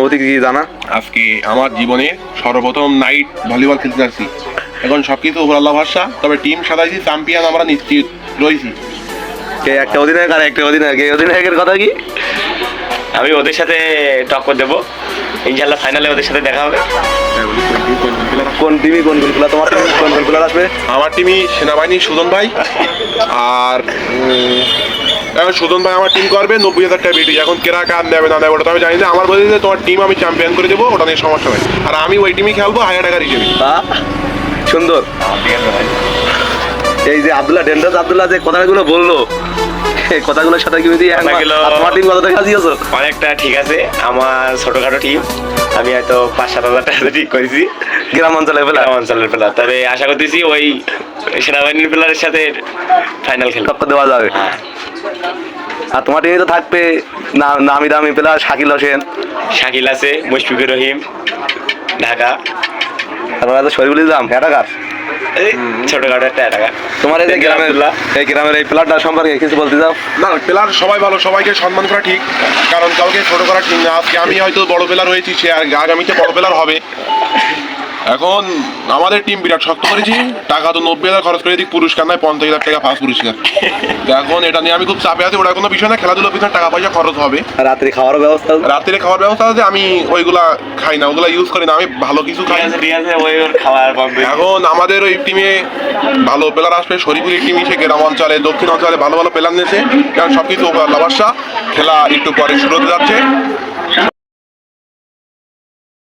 অনুভূতি কি জানা? আজকে আমার জীবনে সর্বপ্রথম নাইট ভলিবল খেলতে যাচ্ছি। এখন সবকিছু উপর আল্লাহ ভরসা, তবে টিম সাজাইছি, চ্যাম্পিয়ন আমরা নিশ্চিত রয়েছি। কে একটা অধিনায়ক আর একটা অধিনায়ক, এই অধিনায়কের কথা কি? আমি ওদের সাথে টক্কর দেবো, ইনশাল্লাহ ফাইনালে ওদের সাথে দেখা হবে। কোন টিমই কোন কোন প্লেয়ার, তোমার টিমে কোন কোন প্লেয়ার আসবে? আমার টিমই সেনাবাহিনী সুজন ভাই, আর এখন সুজন ভাই আমার টিম করবে 90,000 টাকা বেটি। এখন কেরা কার নেবে না নেবে ওটা তো আমি জানি না। আমার বলে যে তোমার টিম আমি চ্যাম্পিয়ন করে দেবো, ওটা নিয়ে সমস্যা নাই। আর আমি ওই টিমই খেলবো হাজার টাকার হিসেবে। বাহ, সুন্দর। এই যে আব্দুল্লাহ ডেন্ডাস আব্দুল্লাহ যে কথাগুলো বললো, এই কথাগুলোর সাথে কি তোমার টিম কত টাকা দিয়েছো? অনেকটা ঠিক আছে, আমার ছোটখাটো টিম, আমি হয়তো 5-7 হাজার টাকা ঠিক করেছি। গ্রাম অঞ্চলের প্লেয়ার, গ্রাম অঞ্চলের প্লেয়ার, তবে আশা করতেছি ওই সেনাবাহিনীর প্লেয়ারের সাথে ফাইনাল খেলবো। টক্কর দেওয়া যাবে। আর তোমার টিমে তো থাকবে নামি দামি প্লেয়ার শাকিল হোসেন, শাকিল আছে, মুশফিকুর রহিম ঢাকা, তারপর আছে শরীফুল ইসলাম এটাকার। এই ছোটখাটো একটা টাকা। তোমার এই যে গ্রামের এই প্লেয়ারটা সম্পর্কে কিছু বলতে চাও? না, প্লেয়ার সবাই ভালো, সবাইকে সম্মান করা ঠিক, কারণ কাউকে ছোট করা ঠিক না। আজকে আমি হয়তো বড় প্লেয়ার হয়েছি, সে আগামীতে বড় প্লেয়ার হবে। এখন আমাদের টিম বিরাট শক্ত করেছি, টাকা তো 90,000 খরচ করে দিই, পুরস্কার নয় 50,000 টাকা ফার্স্ট পুরস্কার। এখন এটা নিয়ে আমি খুব চাপে আছি, ওটা কোনো বিষয় না, খেলাধুলোর পিছনে টাকা পয়সা খরচ হবে। রাত্রে খাওয়ার ব্যবস্থা? রাত্রে খাওয়ার ব্যবস্থা আছে, আমি ওইগুলা খাই না, ওগুলা ইউজ করি না, আমি ভালো কিছু খাই। ঠিক আছে, ওই ওর খাওয়ার পাবে। এখন আমাদের ওই টিমে ভালো প্লেয়ার আসবে, শরীফুলের টিম এসে গ্রাম অঞ্চলে দক্ষিণ অঞ্চলে ভালো ভালো প্লেয়ার নিয়েছে, কারণ সবকিছু লাভাসা খেলা একটু পরে শুরু হতে যাচ্ছে।